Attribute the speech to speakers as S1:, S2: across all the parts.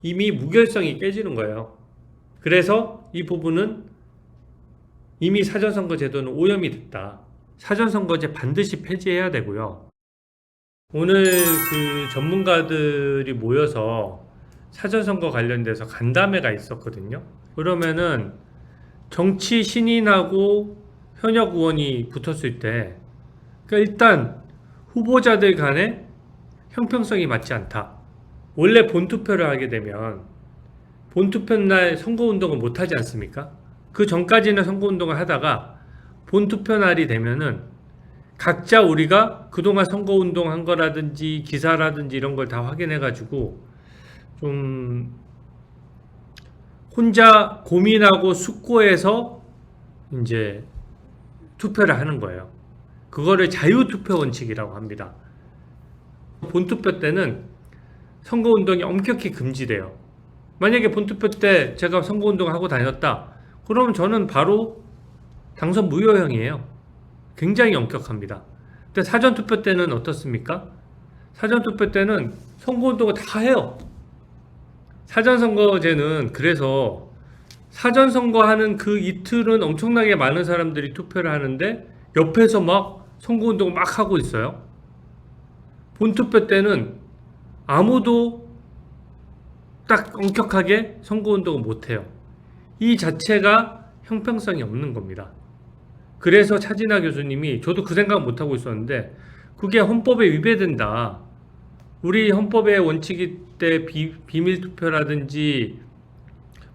S1: 이미 무결성이 깨지는 거예요. 그래서 이 부분은 이미 사전선거 제도는 오염이 됐다. 사전선거제 반드시 폐지해야 되고요. 오늘 그 전문가들이 모여서 사전선거 관련돼서 간담회가 있었거든요. 그러면은 정치 신인하고 현역 의원이 붙었을 때, 그러니까 일단 후보자들 간에 형평성이 맞지 않다. 원래 본투표를 하게 되면 본투표 날 선거운동을 못하지 않습니까? 그 전까지는 선거운동을 하다가 본투표 날이 되면은 각자 우리가 그동안 선거운동 한 거라든지 기사라든지 이런 걸 다 확인해가지고 좀 혼자 고민하고 숙고해서 이제 투표를 하는 거예요. 그거를 자유투표 원칙이라고 합니다. 본투표 때는 선거운동이 엄격히 금지돼요. 만약에 본투표 때 제가 선거운동을 하고 다녔다. 그러면 저는 바로 당선 무효형이에요. 굉장히 엄격합니다. 근데 사전투표 때는 어떻습니까? 사전투표 때는 선거운동을 다 해요. 사전선거제는 그래서 사전선거하는 그 이틀은 엄청나게 많은 사람들이 투표를 하는데 옆에서 막 선거운동을 막 하고 있어요. 본투표 때는 아무도 딱 엄격하게 선거운동을 못해요. 이 자체가 형평성이 없는 겁니다. 그래서 차진아 교수님이, 저도 그 생각 못하고 있었는데 그게 헌법에 위배된다. 우리 헌법의 원칙이 때 비밀투표라든지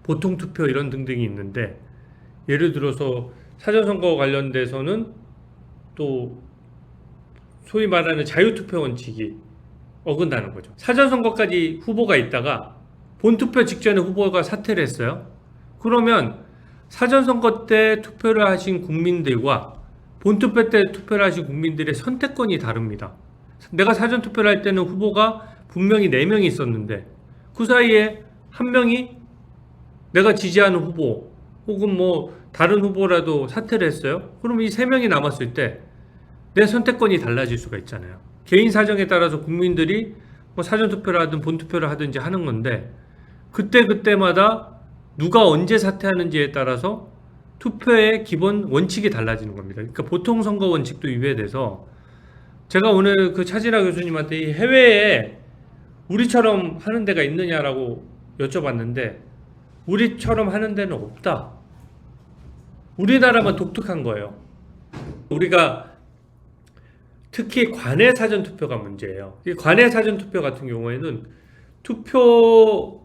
S1: 보통투표 이런 등등이 있는데, 예를 들어서 사전선거 관련돼서는 또 소위 말하는 자유투표 원칙이 어긋나는 거죠. 사전선거까지 후보가 있다가 본투표 직전에 후보가 사퇴를 했어요. 그러면 사전선거 때 투표를 하신 국민들과 본투표 때 투표를 하신 국민들의 선택권이 다릅니다. 내가 사전투표를 할 때는 후보가 분명히 4명이 있었는데 그 사이에 한 명이 내가 지지하는 후보 혹은 뭐 다른 후보라도 사퇴를 했어요. 그럼 이 3명이 남았을 때 내 선택권이 달라질 수가 있잖아요. 개인 사정에 따라서 국민들이 뭐 사전투표를 하든 본투표를 하든지 하는 건데, 그때마다 누가 언제 사퇴하는지에 따라서 투표의 기본 원칙이 달라지는 겁니다. 그러니까 보통 선거 원칙도 위배돼서, 제가 오늘 그 차진아 교수님한테 이 해외에 우리처럼 하는 데가 있느냐라고 여쭤봤는데 우리처럼 하는 데는 없다. 우리나라만 독특한 거예요. 우리가 특히 관내 사전투표가 문제예요. 이 관내 사전투표 같은 경우에는 투표한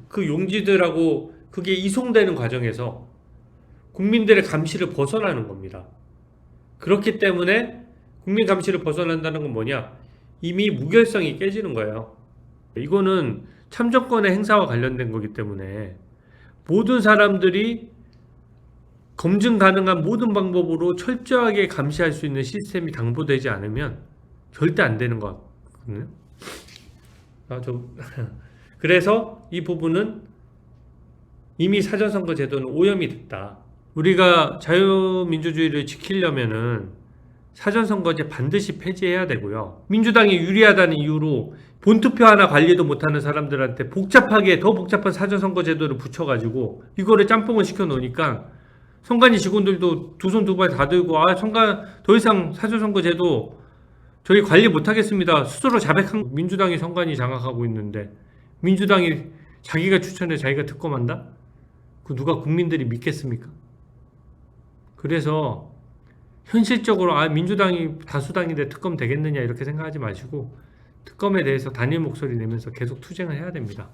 S1: 그 용지들하고 그게 이송되는 과정에서 국민들의 감시를 벗어나는 겁니다. 그렇기 때문에 국민 감시를 벗어난다는 건 뭐냐? 이미 무결성이 깨지는 거예요. 이거는 참정권의 행사와 관련된 거기 때문에 모든 사람들이 검증 가능한 모든 방법으로 철저하게 감시할 수 있는 시스템이 당보되지 않으면 절대 안 되는 것 같거든요. 그래서 이 부분은 이미 사전선거 제도는 오염이 됐다. 우리가 자유민주주의를 지키려면은 사전선거제 반드시 폐지해야 되고요. 민주당이 유리하다는 이유로 본투표 하나 관리도 못하는 사람들한테 복잡하게 더 복잡한 사전선거 제도를 붙여가지고 이거를 짬뽕을 시켜놓으니까 선관위 직원들도 두 손 두 발 다 들고, 선관 더 이상 사전선거 제도 저희 관리 못하겠습니다. 스스로 자백한. 민주당이 선관위 장악하고 있는데 민주당이 자기가 추천해 자기가 특검한다? 그 누가 국민들이 믿겠습니까? 그래서 현실적으로 민주당이 다수당인데 특검 되겠느냐 이렇게 생각하지 마시고 특검에 대해서 단일 목소리 내면서 계속 투쟁을 해야 됩니다.